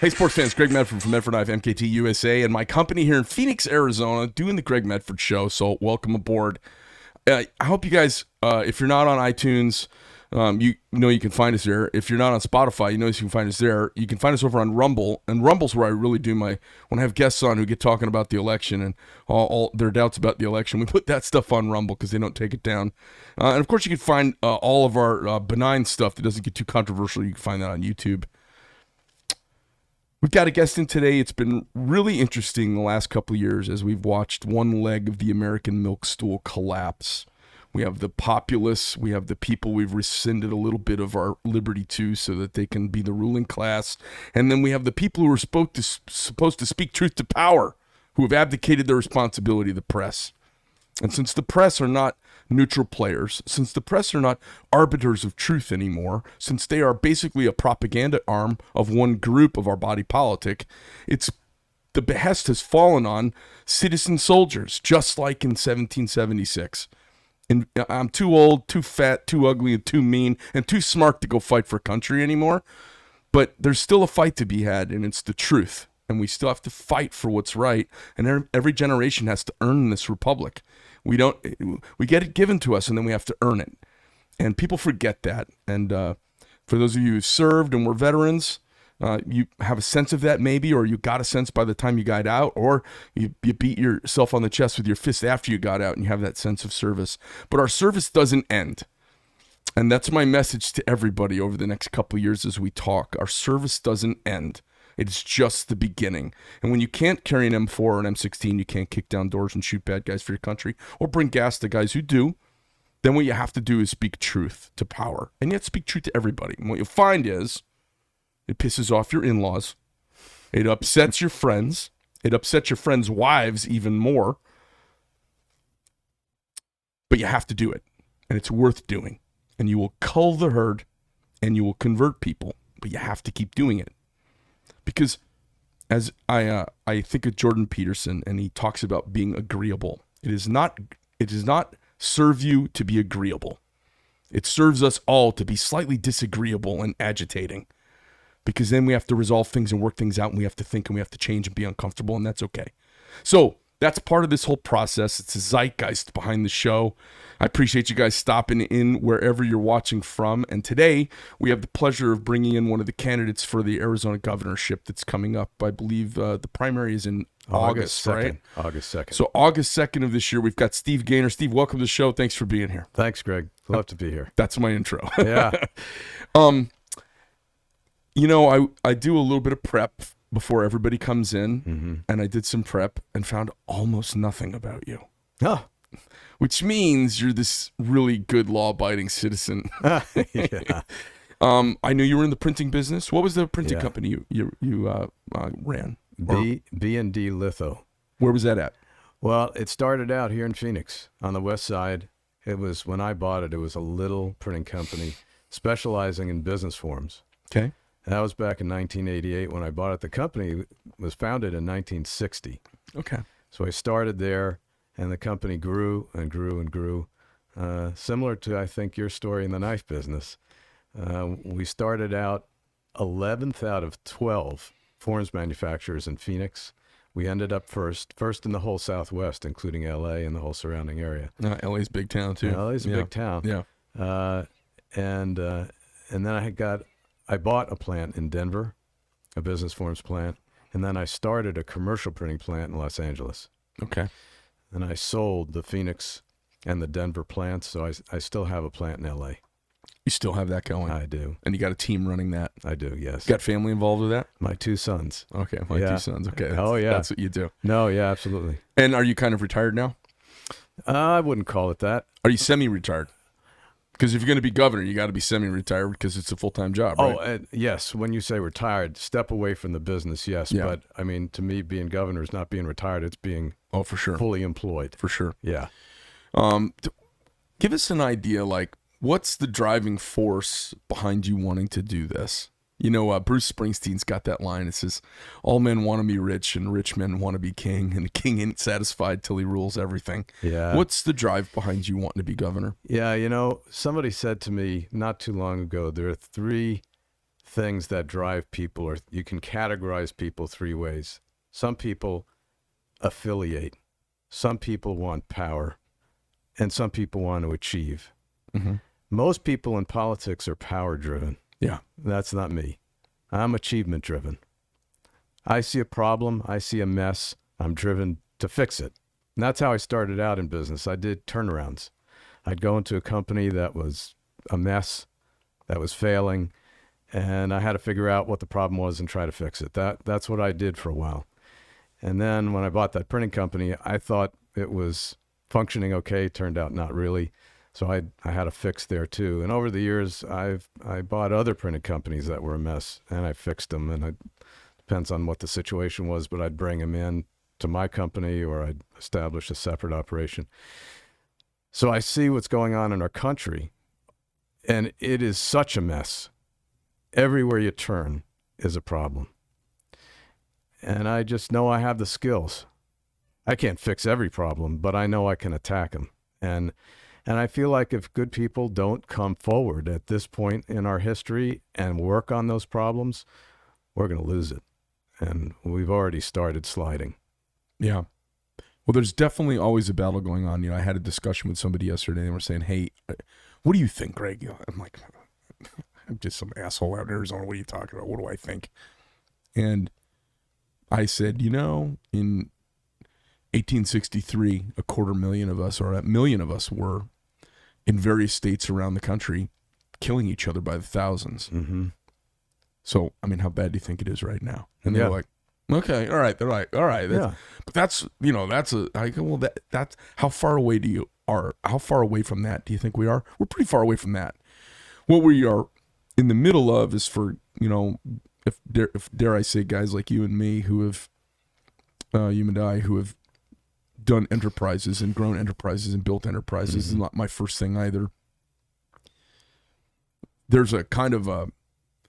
Hey, sports fans, Greg Medford from Medford Knife MKT USA and my company here in Phoenix, Arizona, doing the Greg Medford Show, so welcome aboard. I hope you guys, if you're not on iTunes, you know you can find us there. If you're not on Spotify, you know you can find us there. You can find us over on Rumble, and Rumble's where I really do when I have guests on who get talking about the election and all their doubts about the election, we put that stuff on Rumble because they don't take it down. And of course, you can find all of our benign stuff that doesn't get too controversial. You can find that on YouTube. We've got a guest in today. It's been really interesting the last couple of years as we've watched one leg of the American milk stool collapse. We have the populace. We have the people we've rescinded a little bit of our liberty to so that they can be the ruling class. And then we have the people who are supposed to speak truth to power, who have abdicated their responsibility, the press. And since the press are not neutral players, since the press are not arbiters of truth anymore, since they are basically a propaganda arm of one group of our body politic, the behest has fallen on citizen soldiers, just like in 1776. And I'm too old, too fat, too ugly, and too mean, and too smart to go fight for country anymore. But there's still a fight to be had, and it's the truth. And we still have to fight for what's right. And every generation has to earn this republic. We get it given to us, and then we have to earn it. And people forget that. And for those of you who served and were veterans, you have a sense of that maybe, or you got a sense by the time you got out, or you beat yourself on the chest with your fist after you got out and you have that sense of service. But our service doesn't end. And that's my message to everybody over the next couple of years as we talk. Our service doesn't end. It's just the beginning. And when you can't carry an M4 or an M16, you can't kick down doors and shoot bad guys for your country or bring gas to guys who do, then what you have to do is speak truth to power. And yet speak truth to everybody. And what you'll find is it pisses off your in-laws. It upsets your friends. It upsets your friends' wives even more. But you have to do it. And it's worth doing. And you will cull the herd and you will convert people. But you have to keep doing it. Because as I think of Jordan Peterson, and he talks about being agreeable. It does not serve you to be agreeable. It serves us all to be slightly disagreeable and agitating. Because then we have to resolve things and work things out, and we have to think and we have to change and be uncomfortable, and that's okay. So that's part of this whole process. It's a zeitgeist behind the show. I appreciate you guys stopping in wherever you're watching from. And today we have the pleasure of bringing in one of the candidates for the Arizona governorship that's coming up. I believe the primary is in August 2nd, right? August 2nd. So August 2nd of this year, we've got Steve Gaynor. Steve, welcome to the show. Thanks for being here. Thanks, Greg. Love to be here. That's my intro. Yeah. You know, I do a little bit of prep before everybody comes in, and I did some prep and found almost nothing about you. Oh. Which means you're this really good law-abiding citizen. Yeah. I knew you were in the printing business. What was the printing company you ran? B&D Litho. Where was that at? Well, it started out here in Phoenix on the west side. It was, when I bought it, it was a little printing company specializing in business forms. Okay. And that was back in 1988 when I bought it. The company was founded in 1960. Okay. So I started there, and the company grew and grew and grew. Similar to, I think, your story in the knife business. We started out 11th out of 12 forms manufacturers in Phoenix. We ended up first in the whole Southwest, including L.A. and the whole surrounding area. L.A.'s big town, too. L.A.'s a big town. Yeah. And then I bought a plant in Denver, a business forms plant, and then I started a commercial printing plant in Los Angeles. Okay. And I sold the Phoenix and the Denver plants, so I still have a plant in L.A. You still have that going? I do. And you got a team running that? I do, yes. Got family involved with that? My two sons. Okay, two sons. Okay. That's what you do. No, yeah, absolutely. And are you kind of retired now? I wouldn't call it that. Are you semi-retired? Because if you're going to be governor, you got to be semi-retired because it's a full-time job, right? Oh, yes. When you say retired, step away from the business, yes. Yeah. But, I mean, to me, being governor is not being retired. It's being for sure, fully employed. For sure. Yeah. Give us an idea, like, what's the driving force behind you wanting to do this? You know, Bruce Springsteen's got that line. It says, all men want to be rich and rich men want to be king, and the king ain't satisfied till he rules everything. Yeah. What's the drive behind you wanting to be governor? Yeah, you know, somebody said to me not too long ago, there are three things that drive people, or you can categorize people three ways. Some people affiliate, some people want power, and some people want to achieve. Mm-hmm. Most people in politics are power driven. Yeah. That's not me. I'm achievement driven. I see a problem, I see a mess, I'm driven to fix it. And that's how I started out in business. I did turnarounds. I'd go into a company that was a mess, that was failing, and I had to figure out what the problem was and try to fix it. That's what I did for a while. And then when I bought that printing company, I thought it was functioning okay. Turned out not really. So I had a fix there too. And over the years, I bought other printing companies that were a mess, and I fixed them. And it depends on what the situation was, but I'd bring them in to my company, or I'd establish a separate operation. So I see what's going on in our country, and it is such a mess. Everywhere you turn is a problem. And I just know I have the skills. I can't fix every problem, but I know I can attack them. And I feel like if good people don't come forward at this point in our history and work on those problems, we're going to lose it. And we've already started sliding. Yeah. Well, there's definitely always a battle going on. You know, I had a discussion with somebody yesterday, and they were saying, hey, what do you think, Greg? I'm like, I'm just some asshole out in Arizona. What are you talking about? What do I think? And I said, you know, in 1863, 250,000 of us, or 1,000,000 of us, were in various states around the country killing each other by the thousands. Mm-hmm. So, I mean, how bad do you think it is right now? And Yeah. they're like, okay, all right. They're like, all right. Yeah. But that's, you know, I go, well, that's, how far away how far away from that do you think we are? We're pretty far away from that. What we are in the middle of is, for, you know, if dare I say, guys like you and me who have, you and I, who have done enterprises and grown enterprises and built enterprises, is not my first thing either. There's a kind of a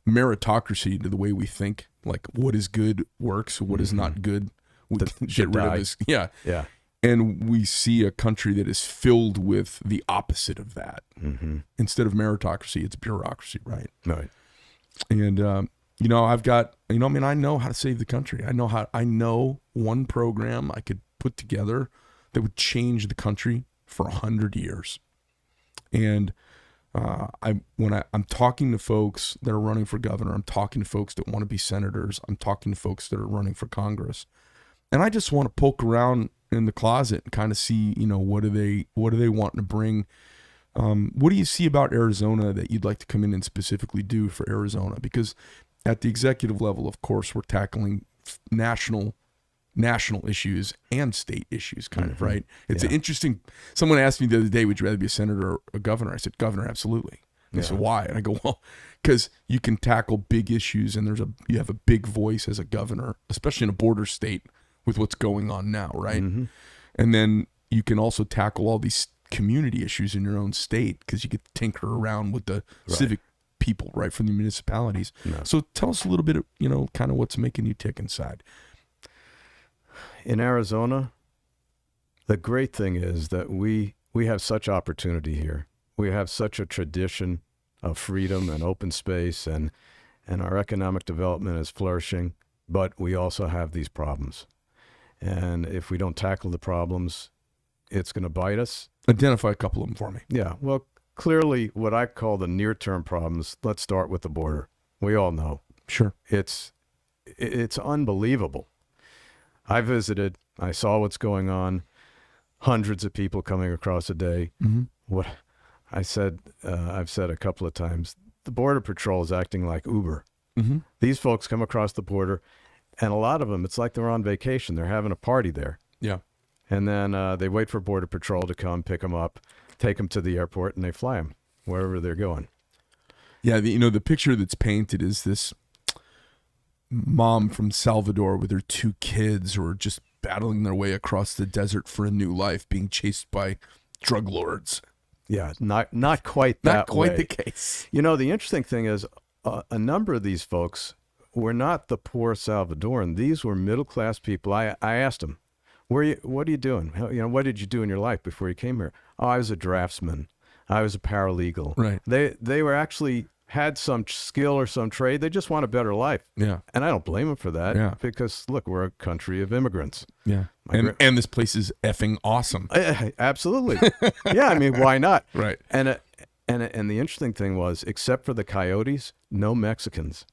meritocracy to the way we think, like what is good works, what is not good, we can get rid of this. Yeah. Yeah. And we see a country that is filled with the opposite of that. Mm-hmm. Instead of meritocracy, it's bureaucracy, right? Right. And, you know, I've got, you know, I mean, I know how to save the country. I know one program I could put together that would change the country for 100 years. And I'm talking to folks that are running for governor, I'm talking to folks that want to be senators, I'm talking to folks that are running for Congress, and I just want to poke around in the closet and kind of see, you know, what are they wanting to bring. What do you see about Arizona that you'd like to come in and specifically do for Arizona? Because at the executive level, of course, we're tackling national issues and state issues, kind of, right? It's an interesting, someone asked me the other day, would you rather be a senator or a governor? I said, governor, absolutely. And they said, why? And I go, well, because you can tackle big issues, and you have a big voice as a governor, especially in a border state with what's going on now, right? Mm-hmm. And then you can also tackle all these community issues in your own state, because you get to tinker around with the civic people, right, from the municipalities. No. So tell us a little bit of, you know, kind of what's making you tick inside. In Arizona, the great thing is that we have such opportunity here. We have such a tradition of freedom and open space, and our economic development is flourishing, but we also have these problems. And if we don't tackle the problems, it's going to bite us. Identify a couple of them for me. Yeah, well, clearly what I call the near-term problems, let's start with the border. We all know. Sure. It's unbelievable. I visited, I saw what's going on, hundreds of people coming across a day. Mm-hmm. What I've said a couple of times, the Border Patrol is acting like Uber. Mm-hmm. These folks come across the border, and a lot of them, it's like they're on vacation. They're having a party there. Yeah. And then they wait for Border Patrol to come pick them up, take them to the airport, and they fly them wherever they're going. Yeah, the picture that's painted is this mom from Salvador with her 2 kids who are just battling their way across the desert for a new life, being chased by drug lords. Yeah, not quite that Not quite way. the case. You know, the interesting thing is a number of these folks were not the poor Salvadoran. These were middle-class people. I asked them, what are you doing? What did you do in your life before you came here? Oh, I was a draftsman. I was a paralegal. Right. They were actually had some skill or some trade. They just want a better life. Yeah. And I don't blame them for that. Yeah. Because, look, we're a country of immigrants. Yeah. And this place is effing awesome. Absolutely. Yeah, I mean, why not? Right. And the interesting thing was, except for the Coyotes, no Mexicans.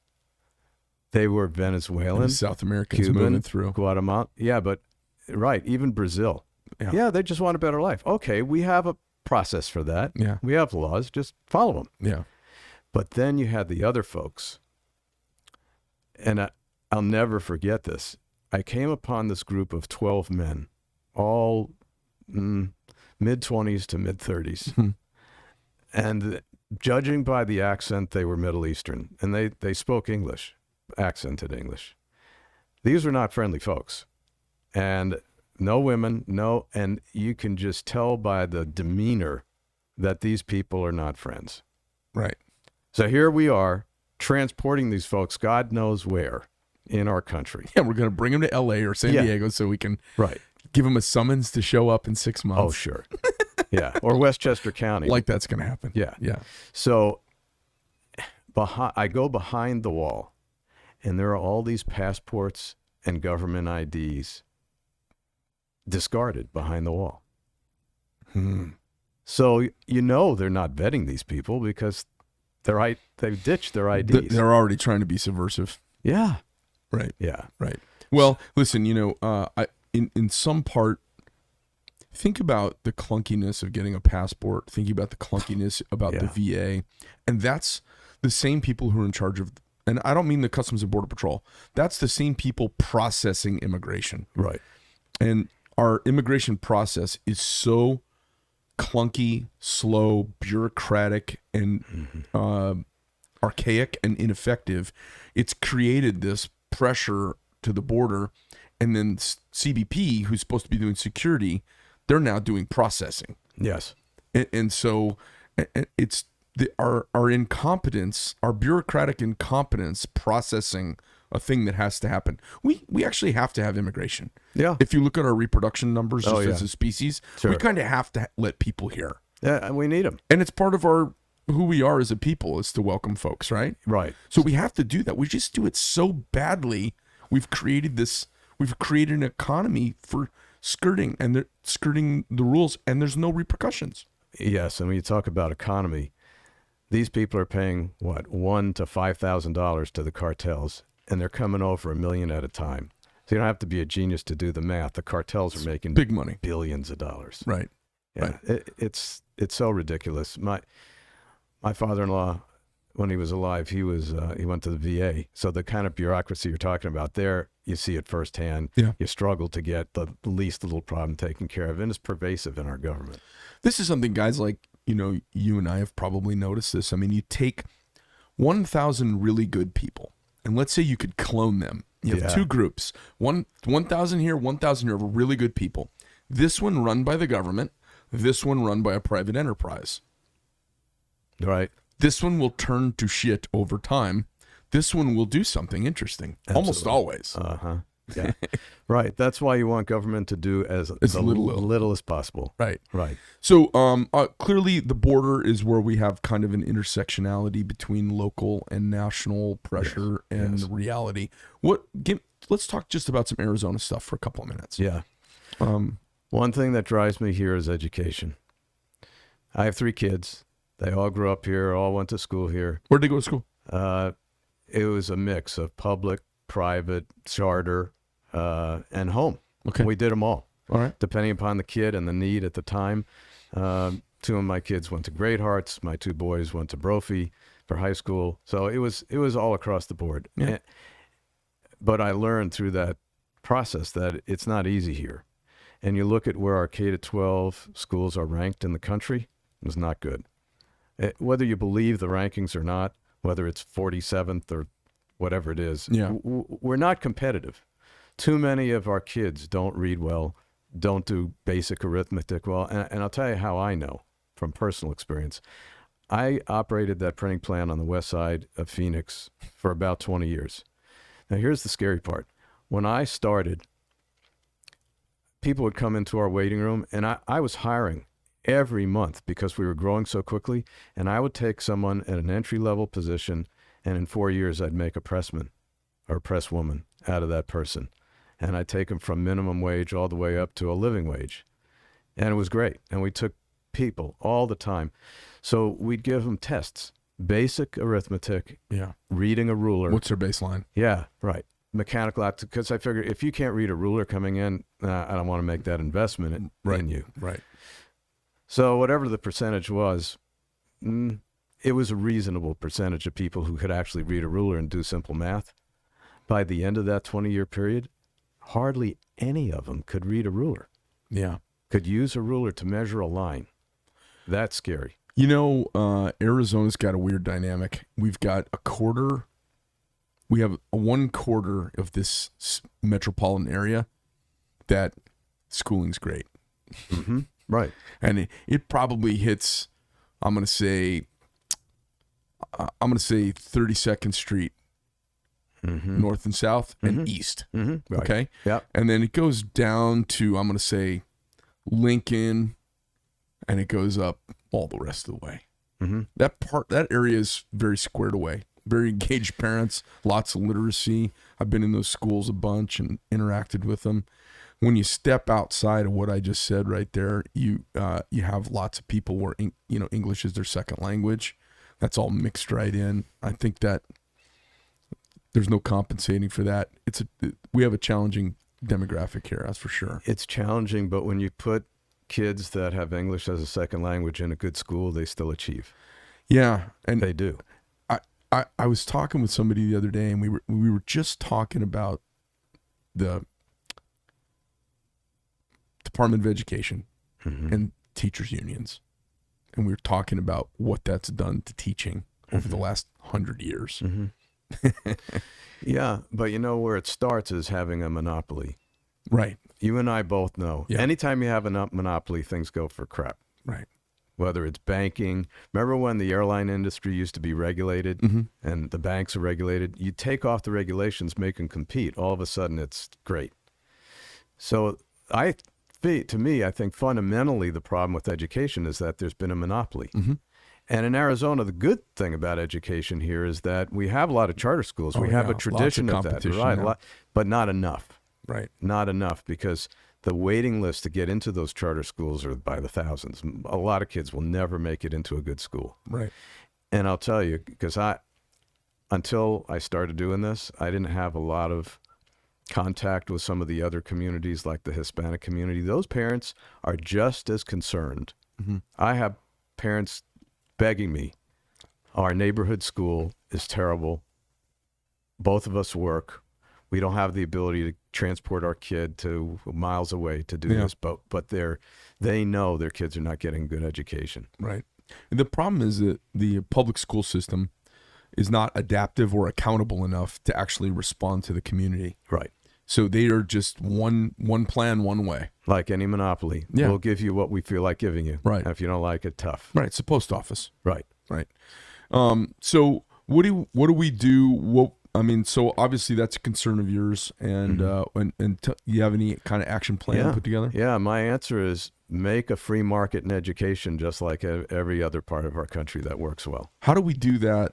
They were Venezuelan, South Americans Cuban, moving through. Guatemala. Yeah, but right, even Brazil. Yeah, they just want a better life. Okay, we have a process for that. Yeah. We have laws, just follow them. Yeah. But then you had the other folks. And I'll never forget this. I came upon this group of 12 men, all mid-20s to mid-30s. And judging by the accent, they were Middle Eastern. And they spoke English, accented English. These were not friendly folks. And no women, and you can just tell by the demeanor that these people are not friends. Right. So here we are, transporting these folks, God knows where, in our country. Yeah, we're going to bring them to L.A. or San Diego so we can give them a summons to show up in 6 months. Oh, sure. Yeah, or Westchester County. Like that's going to happen. Yeah. Yeah. So I go behind the wall, and there are all these passports and government IDs discarded behind the wall. So they're not vetting these people because they've ditched their IDs. They're already trying to be subversive. Yeah. Right. Yeah. Right. Well, listen, in some part, think about the clunkiness of getting a passport, thinking about the clunkiness about the VA. And that's the same people who are in charge of, and I don't mean the Customs and Border Patrol. That's the same people processing immigration. Right. And our immigration process is so clunky, slow, bureaucratic, and archaic and ineffective. It's created this pressure to the border, and then CBP, who's supposed to be doing security, they're now doing processing. Yes. And so it's our incompetence, our bureaucratic incompetence processing a thing that has to happen. We actually have to have immigration. Yeah. If you look at our reproduction numbers as a species, Sure. we kind of have to let people here. Yeah, and we need them. And it's part of who we are as a people is to welcome folks, right? Right. So we have to do that. We just do it so badly. We've created an economy for skirting, and they're skirting the rules, and there's no repercussions. Yes, and when you talk about economy, these people are paying $1,000 to $5,000 to the cartels, and they're coming over $1 million at a time. So you don't have to be a genius to do the math. The cartels are making big money, billions of dollars. Right. Yeah, right. It's so ridiculous. My father-in-law, when he was alive, he went to the VA. So the kind of bureaucracy you're talking about there, you see it firsthand. Yeah. You struggle to get the least little problem taken care of, and it's pervasive in our government. This is something guys like, you and I have probably noticed this. I mean, you take 1,000 really good people, and let's say you could clone them. You have two groups, 1,000 here, 1,000 here of really good people. This one run by the government, this one run by a private enterprise. Right. This one will turn to shit over time. This one will do something interesting. Absolutely. Almost always. Yeah. Right. That's why you want government to do as little as possible. Right. Right. So clearly the border is where we have kind of an intersectionality between local and national pressure and reality. Let's talk just about some Arizona stuff for a couple of minutes. Yeah. One thing that drives me here is education. I have 3 kids. They all grew up here, all went to school here. Where'd they go to school? It was a mix of public, private, charter, and home. Okay. We did them all. All right. Depending upon the kid and the need at the time. 2 of my kids went to Great Hearts. My 2 boys went to Brophy for high school. So it was all across the board. Yeah. But I learned through that process that it's not easy here. And you look at where our K-12 schools are ranked in the country, it's not good. Whether you believe the rankings or not, whether it's 47th or whatever it is, we're not competitive. Too many of our kids don't read well, don't do basic arithmetic well. And I'll tell you how I know. from personal experience. I operated that printing plant on the west side of Phoenix for about 20 years. Now, here's the scary part. When I started, people would come into our waiting room, and I was hiring every month because we were growing so quickly, and I would take someone at an entry-level position, and in 4 years, I'd make a pressman or a presswoman out of that person. And I'd take them from minimum wage all the way up to a living wage. And it was great. And we took people all the time. So we'd give them tests, basic arithmetic, Yeah. reading a ruler. What's their baseline? Yeah, right. Mechanical aptitude, because I figured if you can't read a ruler coming in, I don't want to make that investment in you. Right. So whatever the percentage was, it was a reasonable percentage of people who could actually read a ruler and do simple math. By the end of that 20-year period, hardly any of them could read a ruler, Yeah. could use a ruler to measure a line. That's scary. You know, Arizona's got a weird dynamic. We've got a quarter. We have a 1/4 of this metropolitan area that schooling's great. Mm-hmm. Right. And it probably hits, I'm going to say 32nd Street, north and south, and east. Mm-hmm. Right. Okay? Yeah. And then it goes down to, I'm going to say, Lincoln, and it goes up all the rest of the way. Mm-hmm. That area is very squared away. Very engaged parents, lots of literacy. I've been in those schools a bunch and interacted with them. When you step outside of what I just said right there, you have lots of people where English is their second language. That's all mixed right in. I think that there's no compensating for that. We have a challenging demographic here, that's for sure. It's challenging, but when you put kids that have English as a second language in a good school, they still achieve. Yeah, and they do. I was talking with somebody the other day, and we were just talking about the Department of Education and teachers unions, and we were talking about what that's done to teaching over the last 100 years. Yeah, but you know where it starts is having a monopoly. Right. You and I both know. Yeah. Anytime you have a monopoly, things go for crap. Right. Whether it's banking. Remember when the airline industry used to be regulated and the banks are regulated? You take off the regulations, make them compete. All of a sudden, it's great. So to me, I think fundamentally the problem with education is that there's been a monopoly. And in Arizona, the good thing about education here is that we have a lot of charter schools. We have a tradition of that, right? But not enough. Right. Not enough, because the waiting list to get into those charter schools are by the thousands. A lot of kids will never make it into a good school. Right. And I'll tell you, because until I started doing this, I didn't have a lot of contact with some of the other communities, like the Hispanic community. Those parents are just as concerned. I have parents begging me, our neighborhood school is terrible. Both of us work. We don't have the ability to transport our kid to miles away to do this, but they know their kids are not getting good education. Right. And the problem is that the public school system is not adaptive or accountable enough to actually respond to the community. Right. So they are just one plan, one way. Like any monopoly. Yeah. We'll give you what we feel like giving you. Right. And if you don't like it, tough. Right. It's a post office. Right. Right. So what do we do? So obviously that's a concern of yours, and you have any kind of action plan put together? Yeah. My answer is make a free market in education, just like every other part of our country that works well. How do we do that?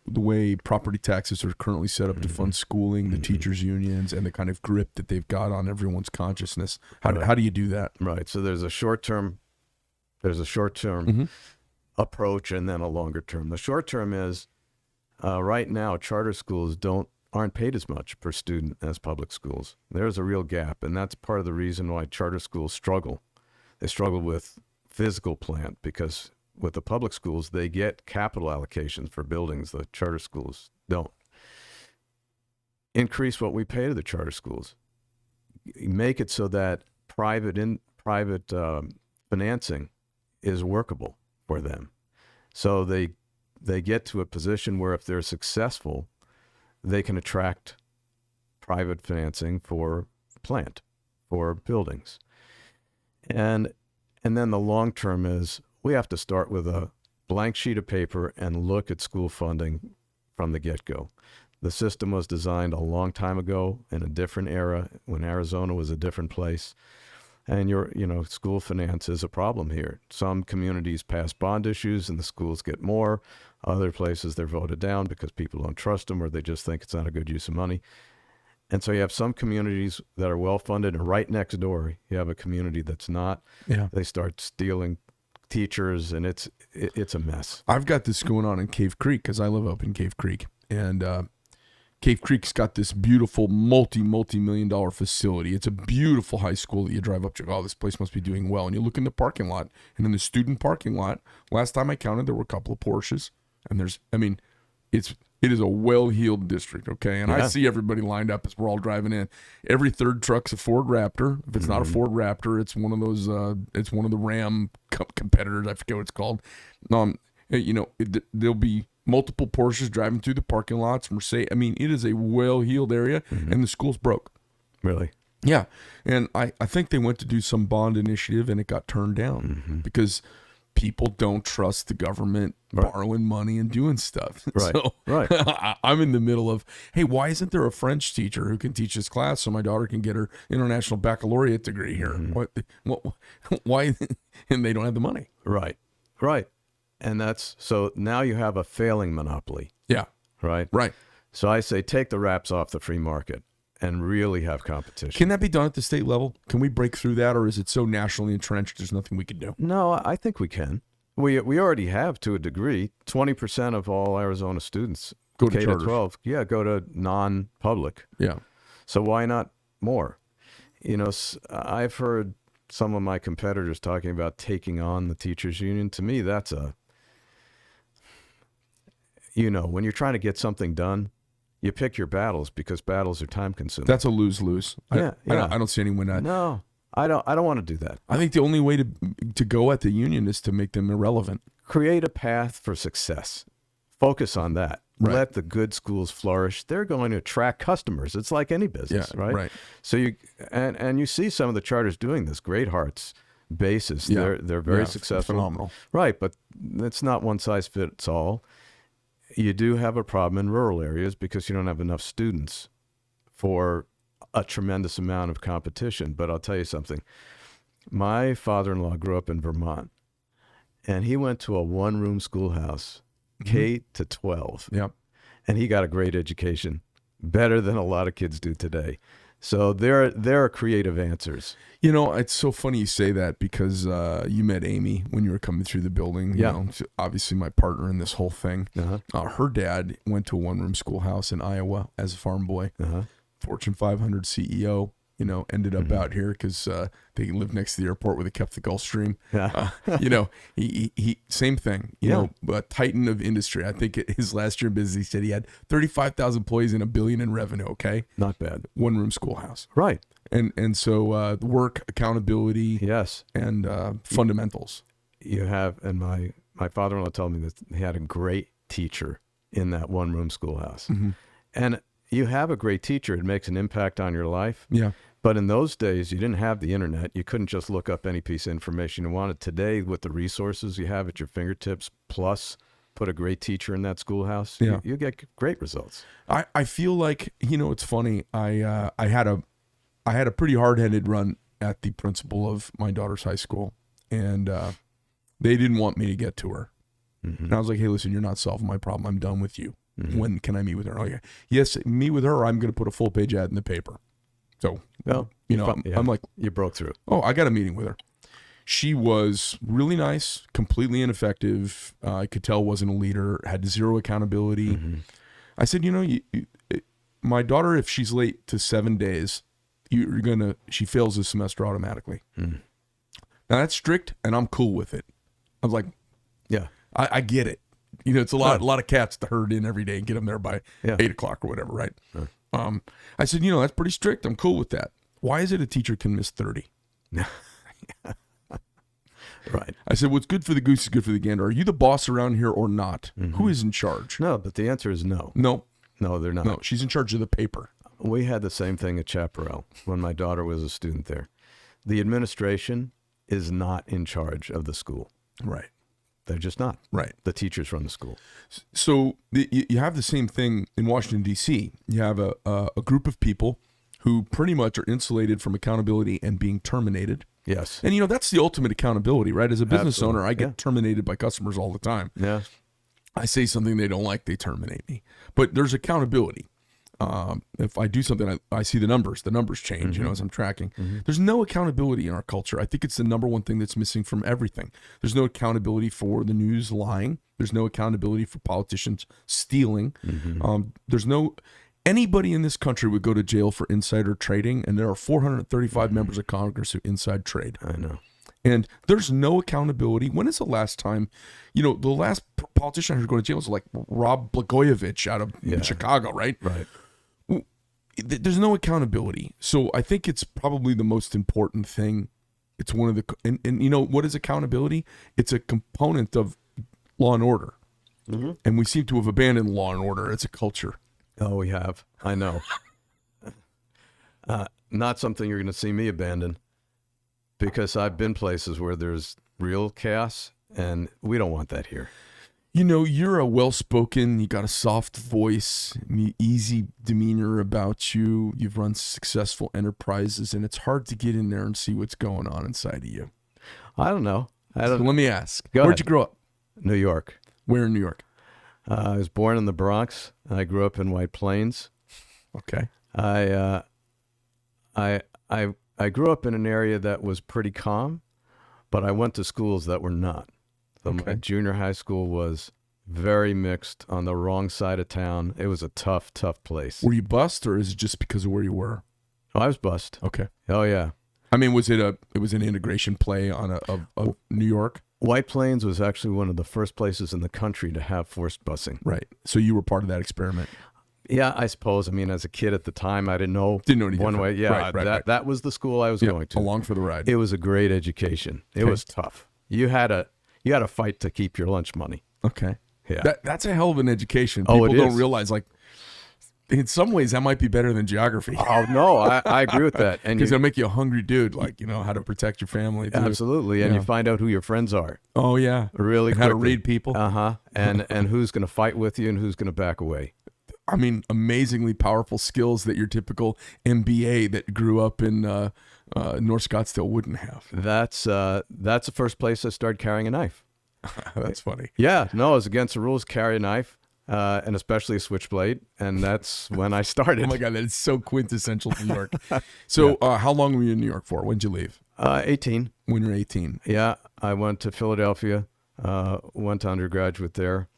The way property taxes are currently set up to fund schooling, the teachers unions, and the kind of grip that they've got on everyone's consciousness. How do you do that? Right. So there's a short-term approach and then a longer term. The short term is right now charter schools aren't paid as much per student as public schools. There's a real gap, and that's part of the reason why charter schools struggle. They struggle with physical plant, because with the public schools, they get capital allocations for buildings. The charter schools don't. Increase what we pay to the charter schools. Make it so that private financing is workable for them. So they get to a position where if they're successful, they can attract private financing for plant, for buildings. And then the long term is, we have to start with a blank sheet of paper and look at school funding from the get-go. The system was designed a long time ago in a different era when Arizona was a different place. And school finance is a problem here. Some communities pass bond issues and the schools get more. Other places they're voted down because people don't trust them or they just think it's not a good use of money. And so you have some communities that are well-funded, and right next door you have a community that's not. Yeah. They start stealing teachers, and it's a mess. I've got this going on in Cave Creek because I live up in Cave Creek. And Cave Creek's got this beautiful multi-million dollar facility. It's a beautiful high school that you drive up to. Oh, this place must be doing well. And you look in the parking lot, and in the student parking lot, last time I counted, there were a couple of Porsches. And it is a well-heeled district, okay? And I see everybody lined up as we're all driving in. Every third truck's a Ford Raptor. If it's not a Ford Raptor, it's one of those. It's one of the Ram competitors. I forget what it's called. There'll be multiple Porsches driving through the parking lots. Mercedes. I mean, it is a well-heeled area, and the school's broke. Really? Yeah, and I think they went to do some bond initiative, and it got turned down because people don't trust the government borrowing money and doing stuff. Right. So right. I'm in the middle of, hey, why isn't there a French teacher who can teach this class so my daughter can get her international baccalaureate degree here? Why? And they don't have the money. Right. Right. And so now you have a failing monopoly. Yeah. Right. Right. So I say take the wraps off the free market and really have competition. Can that be done at the state level? Can we break through that, or is it so nationally entrenched there's nothing we can do? No, I think we can. We already have to a degree. 20% of all Arizona students go to K charters. to 12. Yeah, go to non-public. Yeah. So why not more? I've heard some of my competitors talking about taking on the teachers union. To me, that's when you're trying to get something done, you pick your battles because battles are time consuming. That's a lose-lose. Yeah, I don't see anyone that. No, I don't want to do that. I think the only way to go at the union is to make them irrelevant. Create a path for success. Focus on that. Right. Let the good schools flourish. They're going to attract customers. It's like any business, Yeah, right? right. So you see some of the charters doing this. Great Hearts, Basis. Yeah. They're very successful. Phenomenal. Right, but it's not one size fits all. You do have a problem in rural areas because you don't have enough students for a tremendous amount of competition. But I'll tell you something. My father-in-law grew up in Vermont, and he went to a one-room schoolhouse, K to 12. Yep. And he got a great education, better than a lot of kids do today. So there are creative answers. It's so funny you say that because you met Amy when you were coming through the building. Yeah. Obviously my partner in this whole thing. Uh-huh. Her dad went to a one-room schoolhouse in Iowa as a farm boy. Uh-huh. Fortune 500 CEO. Ended up out here because they lived next to the airport where they kept the Gulf Stream. Yeah. He same thing. A titan of industry. I think his last year in business, he said he had 35,000 employees and $1 billion in revenue. Okay, not bad. One room schoolhouse. Right. And so work, accountability, yes, and fundamentals. You have, and my father-in-law told me that he had a great teacher in that one room schoolhouse, and you have a great teacher. It makes an impact on your life. Yeah. But in those days, you didn't have the internet. You couldn't just look up any piece of information you wanted. Today, with the resources you have at your fingertips, plus put a great teacher in that schoolhouse, you get great results. I feel like, it's funny. I had a pretty hard-headed run at the principal of my daughter's high school, and they didn't want me to get to her. And I was like, hey, listen, you're not solving my problem. I'm done with you. When can I meet with her? Oh, yeah. Yes, meet with her, or I'm going to put a full-page ad in the paper. So, I'm like, you broke through. Oh, I got a meeting with her. She was really nice, completely ineffective. I could tell wasn't a leader, had zero accountability. I said, my daughter, if she's late to 7 days, she fails this semester automatically. Now that's strict, and I'm cool with it. I was like, yeah, I get it. It's a lot of cats to herd in every day and get them there by 8 o'clock or whatever, right? Sure. I said, that's pretty strict. I'm cool with that. Why is it a teacher can miss 30? Right. I said, what's good for the goose is good for the gander. Are you the boss around here or not? Who is in charge? No, but the answer is no. No, they're not. No, she's in charge of the paper. We had the same thing at Chaparral when my daughter was a student there. The administration is not in charge of the school. Right. They're just not. Right. The teachers run the school. So you have the same thing in Washington, D.C. You have a group of people who pretty much are insulated from accountability and being terminated. Yes. And, that's the ultimate accountability, right? As a business Absolutely. owner, I get terminated by customers all the time. Yeah. I say something they don't like, they terminate me. But there's accountability. If I do something, I see the numbers change, as I'm tracking. There's no accountability in our culture. I think it's the number one thing that's missing from everything. There's no accountability for the news lying. There's no accountability for politicians stealing. Anybody in this country would go to jail for insider trading, and there are 435 members of Congress who inside trade. I know. And there's no accountability. When is the last time, the last politician I heard go to jail was like Rob Blagojevich out of Chicago, right? Right. There's no accountability. So I think it's probably the most important thing. It's one of the, and what is accountability? It's a component of law and order. And we seem to have abandoned law and order. It's a culture. Oh, we have. I know. Not something you're going to see me abandon, because I've been places where there's real chaos, and we don't want that here. You're a well-spoken, you got a soft voice, easy demeanor about you. You've run successful enterprises, and it's hard to get in there and see what's going on inside of you. I don't know. So let me ask. Go Where'd ahead. you grow up? New York. Where in New York? I was born in the Bronx. I grew up in White Plains. Okay. I grew up in an area that was pretty calm, but I went to schools that were not. So my junior high school was very mixed, on the wrong side of town. It was a tough place. Were you bussed, or is it just because of where you were? Oh, I was bussed. Okay. Oh, yeah. I mean, it was an integration play on of New York? White Plains was actually one of the first places in the country to have forced busing. Right. So you were part of that experiment. Yeah, I suppose. I mean, as a kid at the time, I didn't know any one different. way. Yeah, Right. that was the school I was going to. Along for the ride. It was a great education. It was tough. You had a fight to keep your lunch money. Okay. Yeah. That's a hell of an education. Oh, People it don't is. realize, like, in some ways that might be better than geography. Oh, no, I agree with that. And Because it'll make you a hungry dude, like, how to protect your family. Too. absolutely. And you find out who your friends are. Oh, yeah. Really And how to quickly. read people. Uh-huh. And who's going to fight with you and who's going to back away. I mean, amazingly powerful skills that your typical MBA that grew up in North Scottsdale wouldn't have. That's the first place I started carrying a knife. That's funny. Yeah, no, it was against the rules, carry a knife, and especially a switchblade, and that's when I started. Oh my God, that is so quintessential New York. So how long were you in New York for? When'd you leave? 18. When you were 18. Yeah, I went to Philadelphia, went to undergraduate there.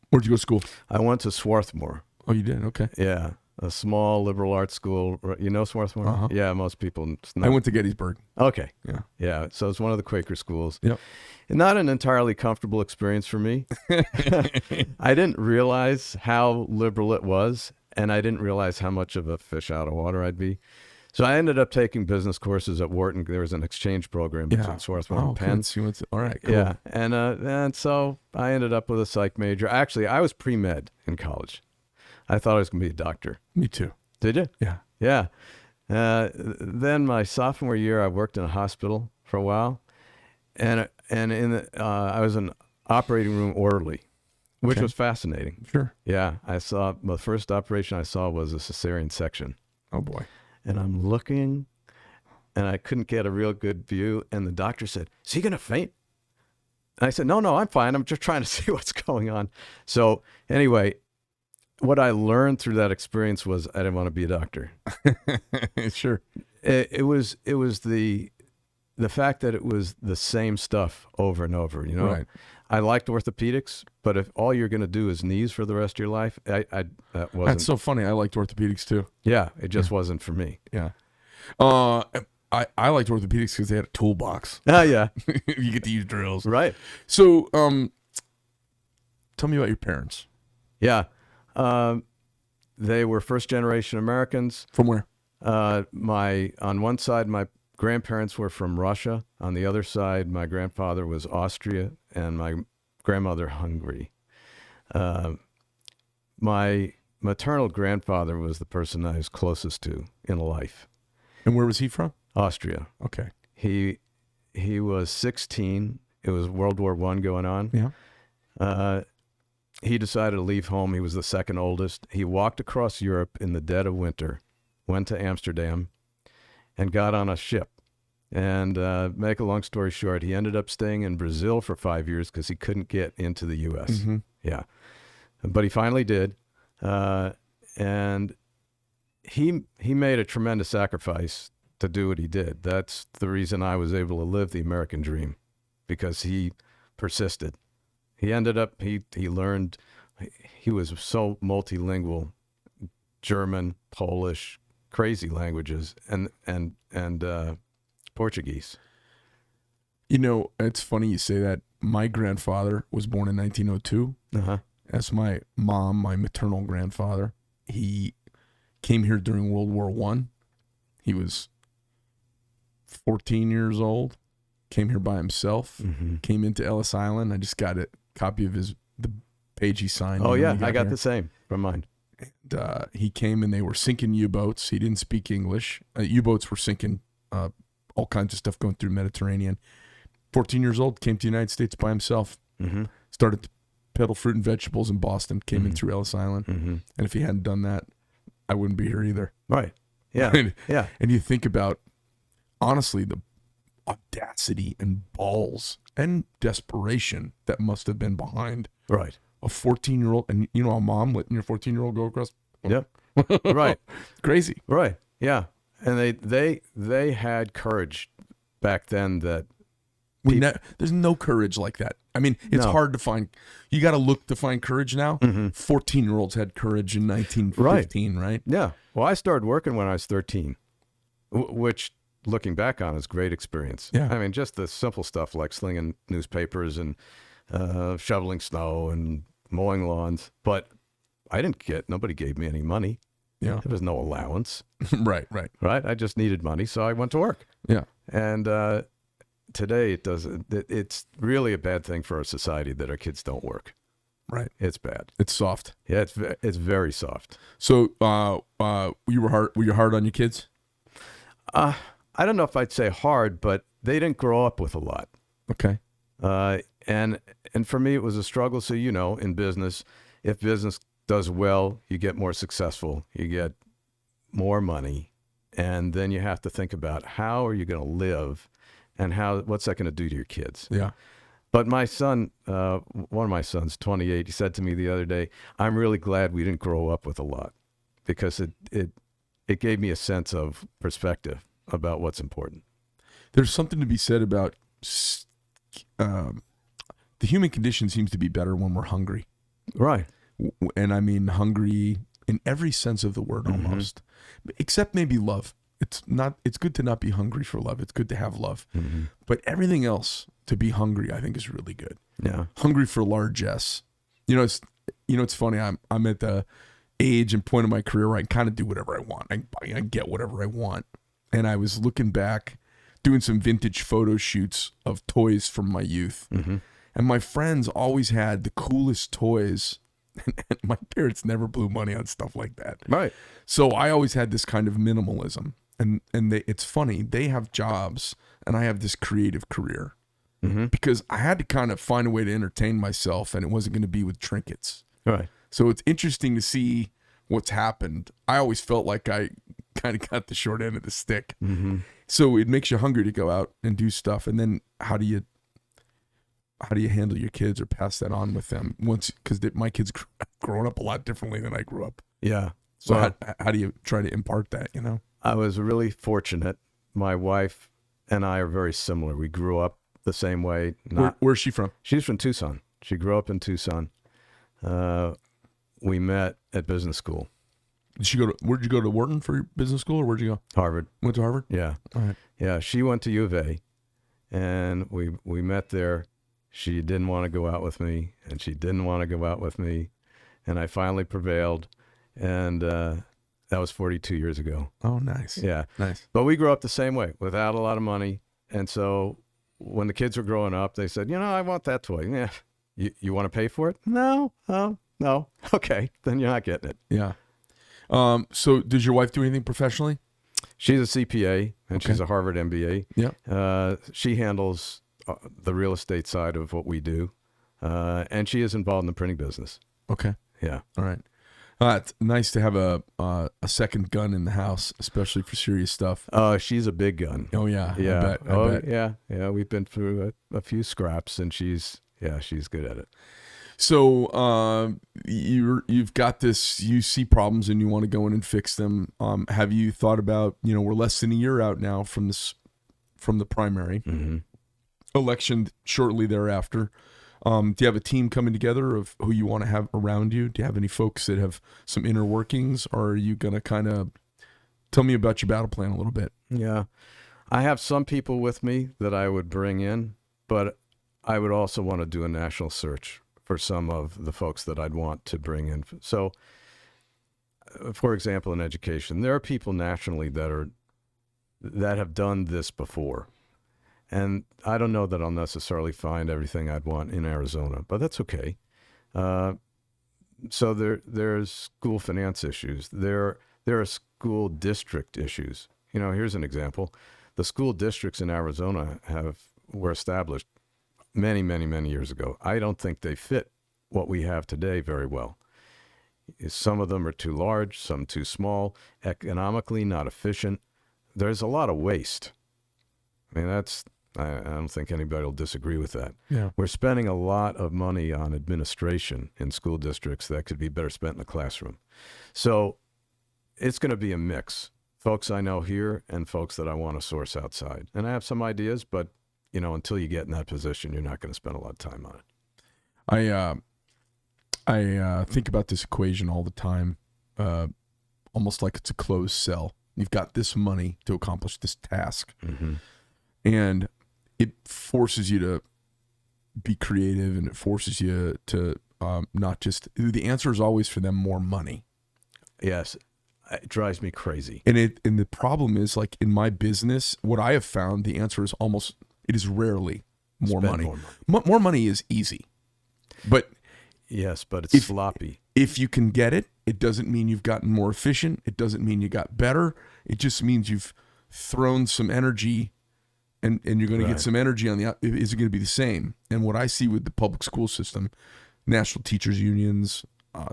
Where'd you go to school? I went to Swarthmore. Oh, you did? Okay. Yeah, a small liberal arts school. You know Swarthmore? Uh-huh. Yeah, most people. I went to Gettysburg. Okay. Yeah. Yeah, so it's one of the Quaker schools. Yep. Not an entirely comfortable experience for me. I didn't realize how liberal it was, and I didn't realize how much of a fish out of water I'd be. So I ended up taking business courses at Wharton. There was an exchange program between Swarthmore and Penn. Okay. So you went to, all right, cool. Yeah, and so I ended up with a psych major. Actually, I was pre-med in college. I thought I was going to be a doctor. Me too. Did you? Yeah. Yeah. Then my sophomore year, I worked in a hospital for a while, and I was an operating room orderly, which was fascinating. Sure. Yeah, the first operation I saw was a cesarean section. Oh boy. And I'm looking, and I couldn't get a real good view. And the doctor said, "Is he going to faint?" And I said, No, I'm fine. I'm just trying to see what's going on. So anyway, what I learned through that experience was I didn't want to be a doctor. Sure. It was the fact that it was the same stuff over and over. Right. I liked orthopedics, but if all you're going to do is knees for the rest of your life, that wasn't. That's so funny. I liked orthopedics too. Yeah, it just wasn't for me. Yeah. I liked orthopedics because they had a toolbox. Oh yeah, You get to use drills. right. So, tell me about your parents. Yeah, they were first generation Americans. From where? On one side, my grandparents were from Russia. On the other side, my grandfather was Austria and my grandmother Hungary. My maternal grandfather was the person I was closest to in life. And where was he from? Austria. Okay. He was 16 It was World War I going on. Yeah. He decided to leave home. He was the second oldest. He walked across Europe in the dead of winter, went to Amsterdam, and got on a ship. And make a long story short, he ended up staying in Brazil for 5 years because he couldn't get into the U.S. Mm-hmm. Yeah. But he finally did. And he made a tremendous sacrifice to do what he did. That's the reason I was able to live the American dream, because he persisted. He ended up, he learned, he was so multilingual, German, Polish, crazy languages, and Portuguese. You know, it's funny you say that. My grandfather was born in 1902. Uh-huh. That's my mom, my maternal grandfather. He came here during World War I. He was 14 years old, came here by himself, came into Ellis Island. I just got a copy of the page he signed. Oh, yeah, I got the same from mine. And he came and they were sinking U-boats. He didn't speak English. U-boats were sinking all kinds of stuff going through the Mediterranean. 14 years old, came to the United States by himself, started to peddle fruit and vegetables in Boston, came in through Ellis Island. And if he hadn't done that, I wouldn't be here either. Right. Yeah. Yeah. And you think about, honestly, the audacity and balls and desperation that must have been behind Right. a 14-year-old. And you know, a mom letting your 14-year-old go across. Yep. Right. Crazy. Right. Yeah. And they had courage back then that there's no courage like that. I mean, it's hard to find. You got to look to find courage now. 14-year-olds had courage in 1915, right? Yeah. Well, I started working when I was 13, which, looking back on, is a great experience. Yeah. I mean, just the simple stuff like slinging newspapers and shoveling snow and mowing lawns. But nobody gave me any money. Yeah. There was no allowance. Right. Right. I just needed money, so I went to work. Yeah. And today it's really a bad thing for our society that our kids don't work. Right. It's bad. It's soft. Yeah, it's very soft. So, you were you hard on your kids? I don't know if I'd say hard, but they didn't grow up with a lot. Okay. And for me, it was a struggle. So, you know, in business, if business does well, you get more successful, you get more money, and then you have to think about how are you going to live, and what's that going to do to your kids? Yeah. But my son, one of my sons, 28, he said to me the other day, "I'm really glad we didn't grow up with a lot, because it gave me a sense of perspective about what's important." There's something to be said about the human condition seems to be better when we're hungry. Right. And I mean hungry in every sense of the word almost, except maybe love. It's good to not be hungry for love. It's good to have love. But everything else, to be hungry, I think is really good. Yeah. Hungry for largesse. It's funny. I'm at the age and point of my career where I kind of do whatever I want. I get whatever I want. And I was looking back, doing some vintage photo shoots of toys from my youth. And my friends always had the coolest toys. And my parents never blew money on stuff like that. Right. So I always had this kind of minimalism. And it's funny, they have jobs and I have this creative career. Because I had to kind of find a way to entertain myself, and it wasn't going to be with trinkets. Right. So it's interesting to see what's happened. I always felt like I kind of got the short end of the stick. So it makes you hungry to go out and do stuff. And then how do you handle your kids or pass that on with them because my kids growing up a lot differently than I grew up. Yeah. So how do you try to impart that, you know? I was really fortunate. My wife and I are very similar. We grew up the same way. Where's she from? She's from Tucson. She grew up in Tucson. We met at business school. Where'd you go to Wharton for your business school, or where'd you go? Harvard. Went to Harvard? Yeah. All right. Yeah. She went to U of A, and we met there. She didn't want to go out with me, and she didn't want to go out with me. And I finally prevailed. And that was 42 years ago. Oh, nice. Yeah. Nice. But we grew up the same way, without a lot of money. And so when the kids were growing up, they said, I want that toy. Yeah. You want to pay for it? No. Oh, no. Okay. Then you're not getting it. Yeah. So does your wife do anything professionally? She's a CPA, and Okay. she's a Harvard MBA. Yeah. She handles the real estate side of what we do. And she is involved in the printing business. Okay. Yeah. All right. It's nice to have a second gun in the house, especially for serious stuff. She's a big gun. Oh yeah. Yeah. I bet. Yeah. We've been through a few scraps, and she's good at it. So you've got this. You see problems and you want to go in and fix them. Have you thought about? We're less than a year out now from the primary Mm-hmm. election. Shortly thereafter, do you have a team coming together of who you want to have around you? Do you have any folks that have some inner workings, or are you going to kind of tell me about your battle plan a little bit? Yeah, I have some people with me that I would bring in, but I would also want to do a national search for some of the folks that I'd want to bring in. So, for example, in education, there are people nationally that have done this before. And I don't know that I'll necessarily find everything I'd want in Arizona, but that's okay. So there's school finance issues. There are school district issues. Here's an example. The school districts in Arizona were established many, many, many years ago. I don't think they fit what we have today very well. Some of them are too large, some too small, economically not efficient. There's a lot of waste. I mean, I don't think anybody will disagree with that. Yeah. We're spending a lot of money on administration in school districts that could be better spent in the classroom. So it's going to be a mix. Folks I know here and folks that I want to source outside. And I have some ideas, but until you get in that position, you're not going to spend a lot of time on it. I think about this equation all the time, almost like it's a closed cell. You've got this money to accomplish this task, Mm-hmm. and it forces you to be creative, and it forces you to not just. The answer is always for them more money. Yes, it drives me crazy. And the problem is, like in my business, what I have found, the answer is it is rarely more money. More money is easy, but yes, but it's sloppy. If you can get it, it doesn't mean you've gotten more efficient. It doesn't mean you got better. It just means you've thrown some energy, and you're going to get some energy on the out. Is it going to be the same? And what I see with the public school system, national teachers unions,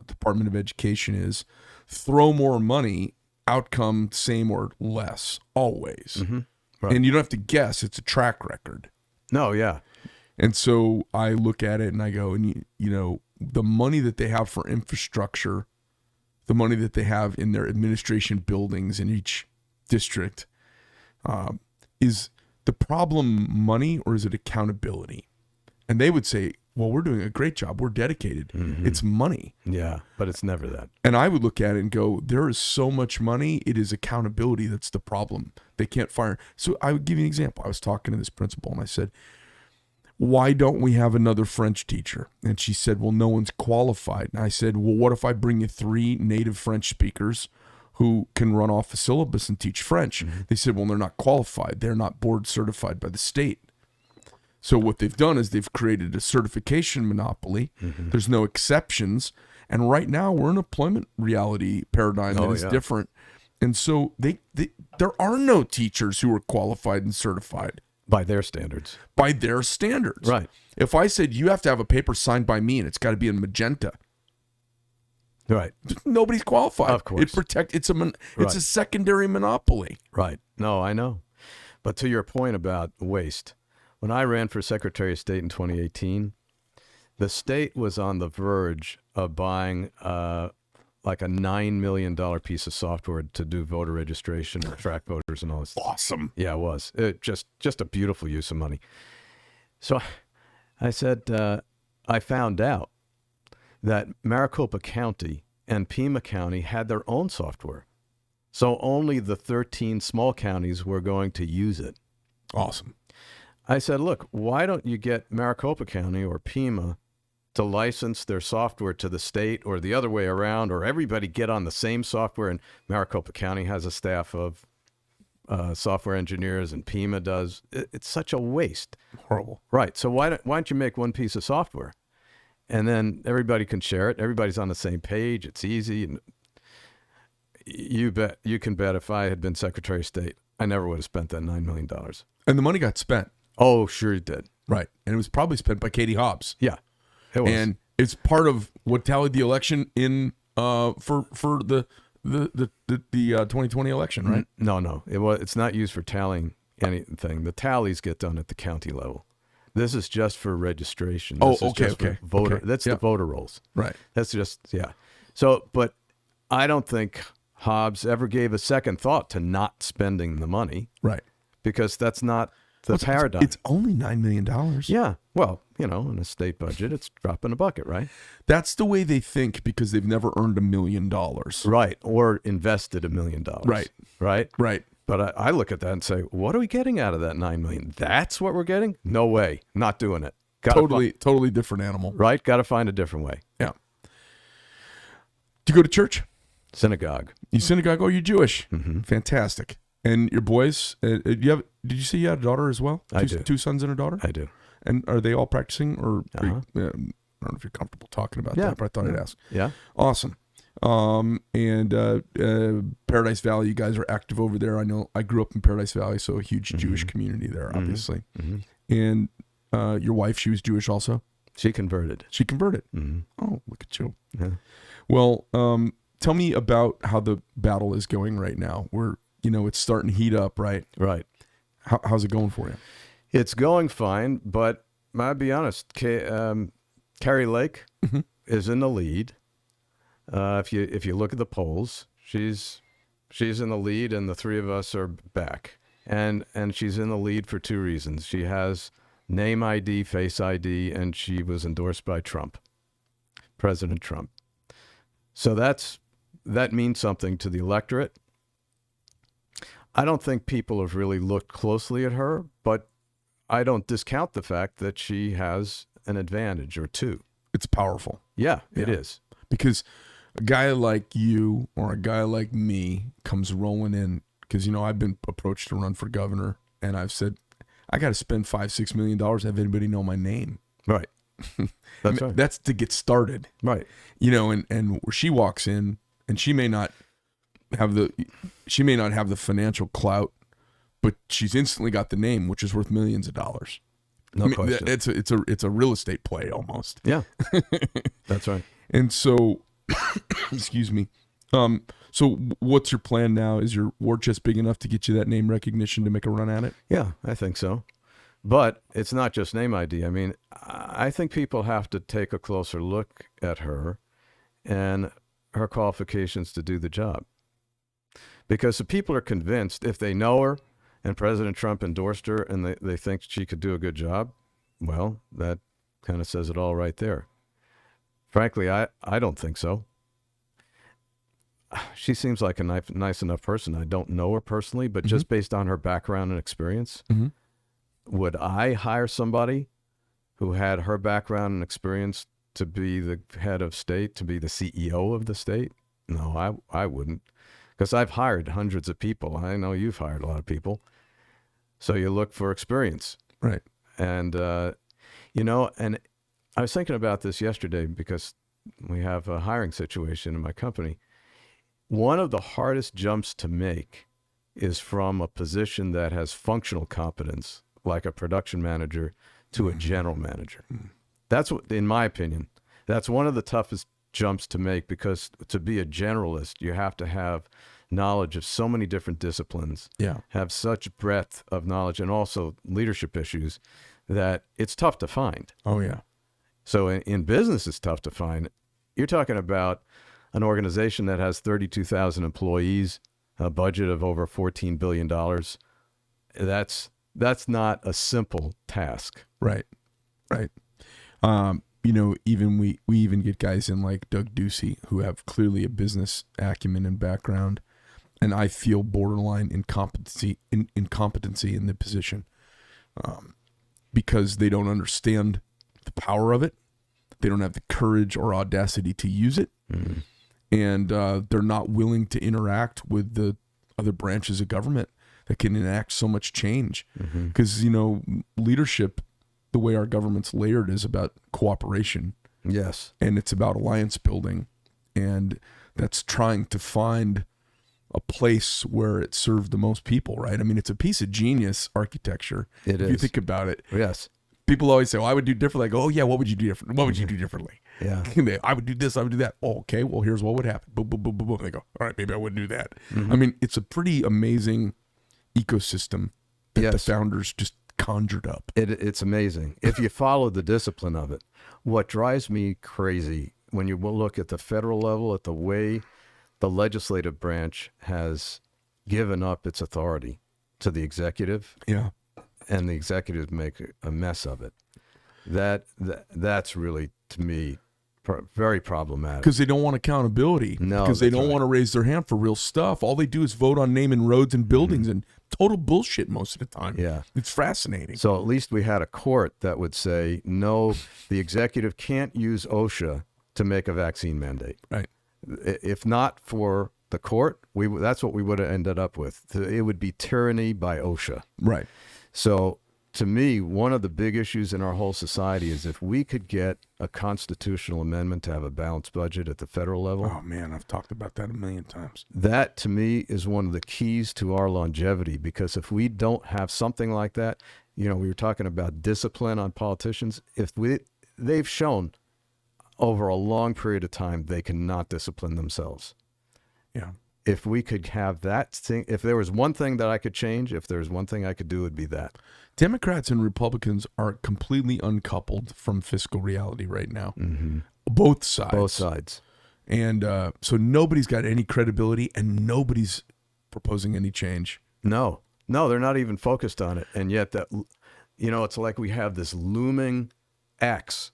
Department of Education is throw more money, outcome same or less, always. Mm-hmm. Right. And you don't have to guess. It's a track record. No, yeah. And so I look at it and I go, and the money that they have for infrastructure, the money that they have in their administration buildings in each district, is the problem money or is it accountability? And they would say, well, we're doing a great job. We're dedicated. Mm-hmm. It's money. Yeah, but it's never that. And I would look at it and go, there is so much money. It is accountability that's the problem. They can't fire. So I would give you an example. I was talking to this principal and I said, why don't we have another French teacher? And she said, well, no one's qualified. And I said, well, what if I bring you 3 native French speakers who can run off a syllabus and teach French? Mm-hmm. They said, well, they're not qualified. They're not board certified by the state. So what they've done is they've created a certification monopoly. Mm-hmm. There's no exceptions. And right now we're in an employment reality paradigm that is different. And so there are no teachers who are qualified and certified. By their standards. By their standards. Right. If I said you have to have a paper signed by me and it's got to be in magenta. Right. Nobody's qualified. Of course. It's a secondary monopoly. Right. No, I know. But to your point about waste, when I ran for Secretary of State in 2018, the state was on the verge of buying like a $9 million piece of software to do voter registration and track voters and all this. Awesome. Yeah, it was. Just a beautiful use of money. So I said, I found out that Maricopa County and Pima County had their own software. So only the 13 small counties were going to use it. Awesome. I said, look, why don't you get Maricopa County or Pima to license their software to the state, or the other way around, or everybody get on the same software? And Maricopa County has a staff of software engineers, and Pima does. It's such a waste. Horrible. Right. So why don't you make one piece of software, and then everybody can share it? Everybody's on the same page. It's easy. And you can bet if I had been Secretary of State, I never would have spent that $9 million. And the money got spent. Oh, sure it did. Right. And it was probably spent by Katie Hobbs. Yeah, it was. And it's part of what tallied the election in for the 2020 election, right? No. It's not used for tallying anything. The tallies get done at the county level. This is just for registration. This is just for voter. Okay. That's the voter rolls. Right. That's just, yeah. So, but I don't think Hobbs ever gave a second thought to not spending the money. Right. Because that's not the paradigm. It's only $9 million. Yeah. Well, in a state budget, it's drop in a bucket, right? That's the way they think because they've never earned $1 million. Right. Or invested $1 million. Right. Right. Right. But I look at that and say, what are we getting out of that $9 million? That's what we're getting? No way. Not doing it. Totally different animal. Right? Got to find a different way. Yeah. Do you go to church? Synagogue. You synagogue? Oh, you're Jewish. Mm-hmm. Fantastic. And your boys? Did you say you had a daughter as well? I do. 2 sons and a daughter. I do. And are they all practicing? Or I Uh-huh. don't know if you're comfortable talking about that, but I thought I'd ask. Yeah. Awesome. And Paradise Valley, you guys are active over there. I know I grew up in Paradise Valley, so a huge Jewish community there, obviously. Mm-hmm. And your wife, she was Jewish also? She converted. She converted. Mm-hmm. Oh, look at you. Yeah. Well, tell me about how the battle is going right now. It's starting to heat up, right? Right. How's it going for you? It's going fine, but I'll be honest. Carrie Lake is in the lead. If you look at the polls, she's in the lead, and the three of us are back. And she's in the lead for 2 reasons. She has name ID, face ID, and she was endorsed by Trump, President Trump. So that means something to the electorate. I don't think people have really looked closely at her, but I don't discount the fact that she has an advantage or 2. It's powerful. Yeah, it is. Because a guy like you or a guy like me comes rolling in, because, I've been approached to run for governor, and I've said, I got to spend $5-6 million to have anybody know my name. Right. That's right. That's to get started. Right. And she walks in, and she may not have the financial clout, but she's instantly got the name, which is worth millions of dollars. No question. It's a real estate play almost. Yeah. That's right. And so, excuse me. So what's your plan now? Is your war chest big enough to get you that name recognition to make a run at it? Yeah, I think so. But it's not just name ID. I mean, I think people have to take a closer look at her and her qualifications to do the job. Because if people are convinced, if they know her and President Trump endorsed her and they think she could do a good job, well, that kind of says it all right there. Frankly, I don't think so. She seems like a nice enough person. I don't know her personally, but just based on her background and experience, would I hire somebody who had her background and experience to be the head of state, to be the CEO of the state? No, I wouldn't. Because I've hired hundreds of people. I know you've hired a lot of people. So you look for experience. Right. And, and I was thinking about this yesterday because we have a hiring situation in my company. One of the hardest jumps to make is from a position that has functional competence, like a production manager, to a general manager. That's what, in my opinion, that's one of the toughest jumps to make, because to be a generalist, you have to have knowledge of so many different disciplines, have such breadth of knowledge, and also leadership issues that it's tough to find. Oh, yeah. So in business, it's tough to find. You're talking about an organization that has 32,000 employees, a budget of over $14 billion. That's not a simple task. Right. Right. Even we even get guys in like Doug Ducey who have clearly a business acumen and background, and I feel borderline incompetency in the position, because they don't understand the power of it. They don't have the courage or audacity to use it, and they're not willing to interact with the other branches of government that can enact so much change. Because leadership, the way our government's layered, is about cooperation. Yes. And it's about alliance building. And that's trying to find a place where it serves the most people, right? I mean, it's a piece of genius architecture. It is. If you think about it. Yes. People always say, "Well, I would do differently." I go, "Oh yeah, what would you do different? What would you do differently?" Yeah. I would do this. I would do that. Oh, okay. Well, here's what would happen. Boom, boom, boom, boom, boom. They go, "All right, maybe I wouldn't do that." I mean, it's a pretty amazing ecosystem that the founders just conjured up. It's amazing if you follow the discipline of it. What drives me crazy when you look at the federal level, at the way the legislative branch has given up its authority to the executive, Yeah. and the executive make a mess of it. That's really, to me, very problematic. Because they don't want accountability. No, because they that's don't right. want to raise their hand for real stuff. All they do is vote on naming roads and buildings, and total bullshit most of the time. Yeah. It's fascinating. So at least we had a court that would say, no, the executive can't use OSHA to make a vaccine mandate. Right. If not for the court, that's what we would have ended up with. It would be tyranny by OSHA. Right. So to me, one of the big issues in our whole society is if we could get a constitutional amendment to have a balanced budget at the federal level. Oh man, I've talked about that a million times. That to me is one of the keys to our longevity, because if we don't have something like that, we were talking about discipline on politicians. They've shown over a long period of time they cannot discipline themselves. Yeah. If we could have that thing, if there was one thing that I could change, if there's one thing I could do, it'd be that. Democrats and Republicans are completely uncoupled from fiscal reality right now. Mm-hmm. Both sides. Both sides. And so nobody's got any credibility, and nobody's proposing any change. No, they're not even focused on it. And yet it's like we have this looming axe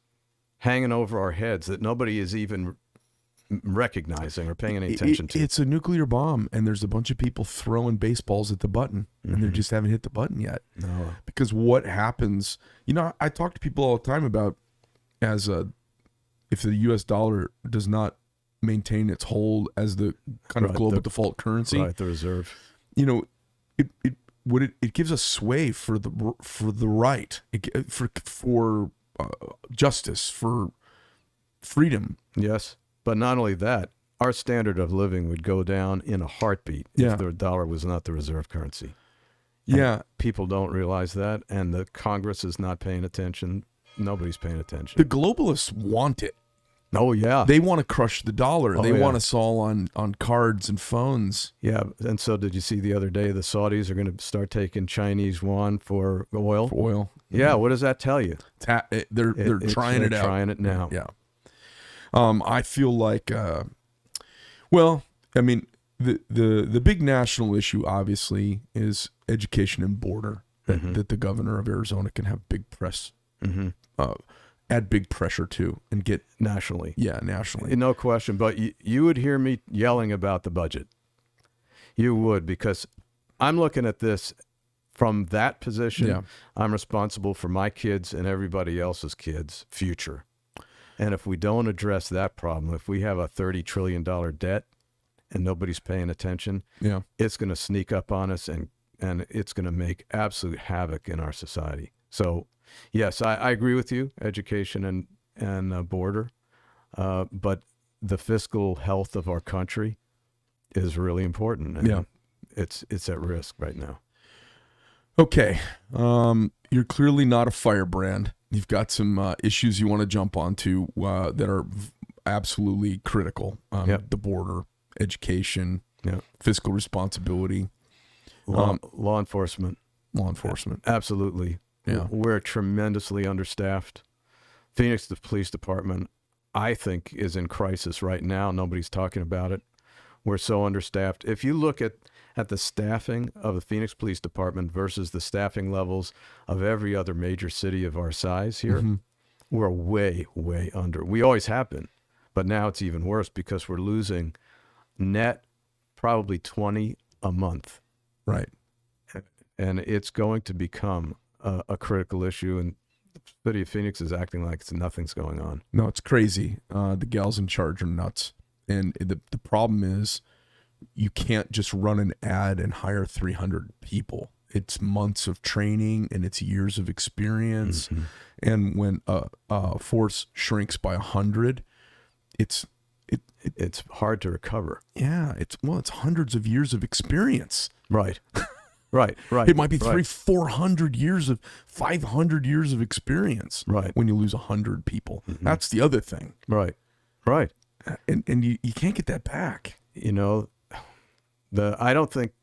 hanging over our heads that nobody is even recognizing or paying any attention to. It's a nuclear bomb, and there's a bunch of people throwing baseballs at the button, and they just haven't hit the button yet. No. Because what happens, I talk to people all the time about if the U.S. dollar does not maintain its hold as the kind of global default currency, right, the reserve, it gives us sway for the right, for justice, for freedom. Yes. But not only that, our standard of living would go down in a heartbeat if the dollar was not the reserve currency. Yeah. And people don't realize that, and the Congress is not paying attention. Nobody's paying attention. The globalists want it. Oh, yeah. They want to crush the dollar. Oh, they yeah. want us all on cards and phones. Yeah, and so did you see the other day the Saudis are going to start taking Chinese yuan for oil? For oil. Yeah, what does that tell you? They're trying it out. They're trying it now. Yeah. I feel like, the big national issue obviously is education and border. That the governor of Arizona can have big press, add big pressure to, and get nationally. Yeah, nationally. No question. But you would hear me yelling about the budget. You would, because I'm looking at this from that position. Yeah. I'm responsible for my kids and everybody else's kids' future. And if we don't address that problem, if we have a $30 trillion debt and nobody's paying attention, it's going to sneak up on us, and it's going to make absolute havoc in our society. So, yes, I agree with you, education and border, but the fiscal health of our country is really important. And it's at risk right now. Okay. You're clearly not a firebrand. You've got some issues you want to jump onto that are absolutely critical. The border, education, fiscal responsibility. Law enforcement. Law enforcement. Absolutely. Yeah. We're tremendously understaffed. Phoenix, the police department, I think, is in crisis right now. Nobody's talking about it. We're so understaffed. If you look at the staffing of the Phoenix Police Department versus the staffing levels of every other major city of our size here, we're way, way under. We always have been, but now it's even worse because we're losing net probably 20 a month. Right. And it's going to become a critical issue, and the city of Phoenix is acting like nothing's going on. No, it's crazy. The gals in charge are nuts. And the problem is, you can't just run an ad and hire 300 people. It's months of training and it's years of experience. And when a force shrinks by 100, it's hard to recover. Yeah, it's hundreds of years of experience. Right. Right. It might be right. 400 years of 500 years of experience. Right. When you lose 100 people, that's the other thing. Right. And you can't get that back. You know, I don't think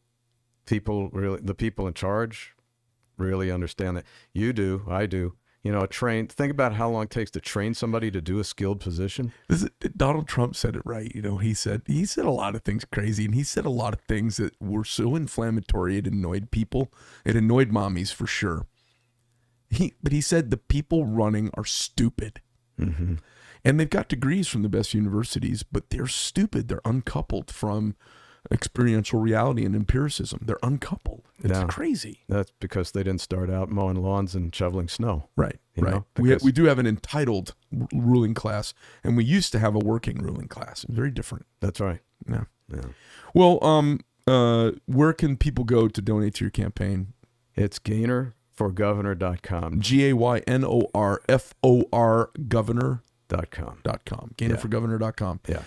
the people in charge really understand that. You do, I do. You know, think about how long it takes to train somebody to do a skilled position. Donald Trump said it right. You know, he said a lot of things crazy, and he said a lot of things that were so inflammatory it annoyed people. It annoyed mommies for sure. But he said the people running are stupid. Mm-hmm. And they've got degrees from the best universities, but they're stupid. They're uncoupled from experiential reality and empiricism. They're uncoupled. It's crazy. That's because they didn't start out mowing lawns and shoveling snow. Right, you right. know, We do have an entitled ruling class, and we used to have a working ruling class. It's very different. That's right. Yeah. Yeah. Well, where can people go to donate to your campaign? It's GaynorForGovernor.com. GAYNORFOR governor.com. GaynorForGovernor.com. Yeah.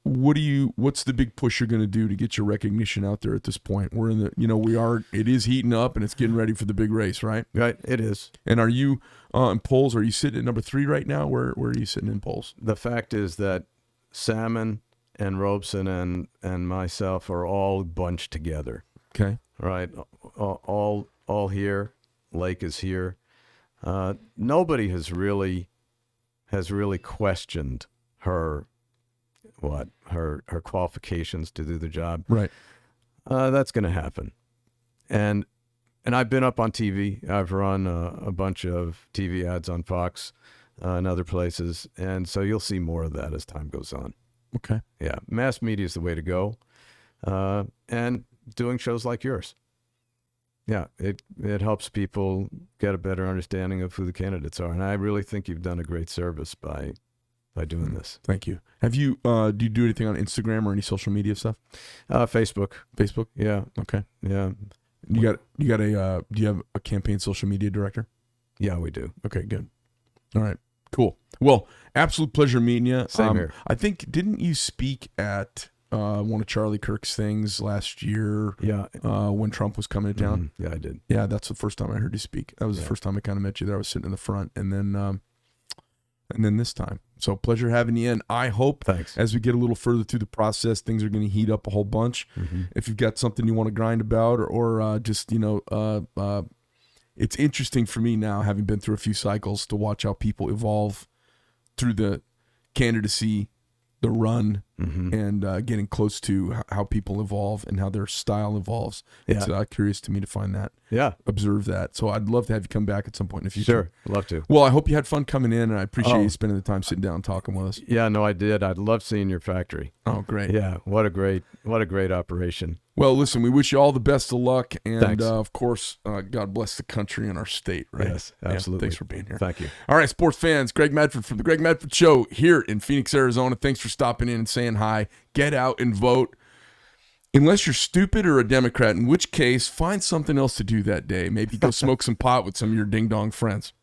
What's the big push you're going to do to get your recognition out there at this point? We're in it is heating up and it's getting ready for the big race, right? Right, it is. And are you in polls? Are you sitting at number 3 right now? Where are you sitting in polls? The fact is that Salmon and Robeson and myself are all bunched together. Okay. Right. All here. Lake is here. Nobody has really questioned her qualifications to do the job. Right. That's going to happen. And I've been up on TV. I've run a bunch of TV ads on Fox and other places. And so you'll see more of that as time goes on. Okay. Yeah. Mass media is the way to go. And doing shows like yours. Yeah. It helps people get a better understanding of who the candidates are. And I really think you've done a great service by doing this. Thank you. Have you do you do anything on Instagram or any social media stuff? Facebook. Yeah. Okay. Yeah. Do you have a campaign social media director? Yeah, we do. Okay, good. All right. Cool. Well, absolute pleasure meeting you. Same here. I think, didn't you speak at one of Charlie Kirk's things last year? Yeah. When Trump was coming to town? Yeah, I did. Yeah, that's the first time I heard you speak. That was the first time I kind of met you there. I was sitting in the front, and then this time. So pleasure having you in. I hope as we get a little further through the process, things are going to heat up a whole bunch. Mm-hmm. If you've got something you want to grind about or just, it's interesting for me now, having been through a few cycles, to watch how people evolve through the candidacy, the run, and getting close to how people evolve and how their style evolves. Yeah. It's curious to me to find that. Yeah. Observe that. So I'd love to have you come back at some point in the future. Sure. Love to. Well, I hope you had fun coming in, and I appreciate you spending the time sitting down and talking with us. Yeah, no, I did. I'd love seeing your factory. Oh, great. Yeah. What a great operation. Well, listen, we wish you all the best of luck. And Thanks. of course, God bless the country and our state, right? Yes, absolutely. Yeah, thanks for being here. Thank you. All right, sports fans, Greg Medford from the Greg Medford Show here in Phoenix, Arizona. Thanks for stopping in and saying hi. Get out and vote. Unless you're stupid or a Democrat, in which case, find something else to do that day. Maybe go smoke some pot with some of your ding-dong friends.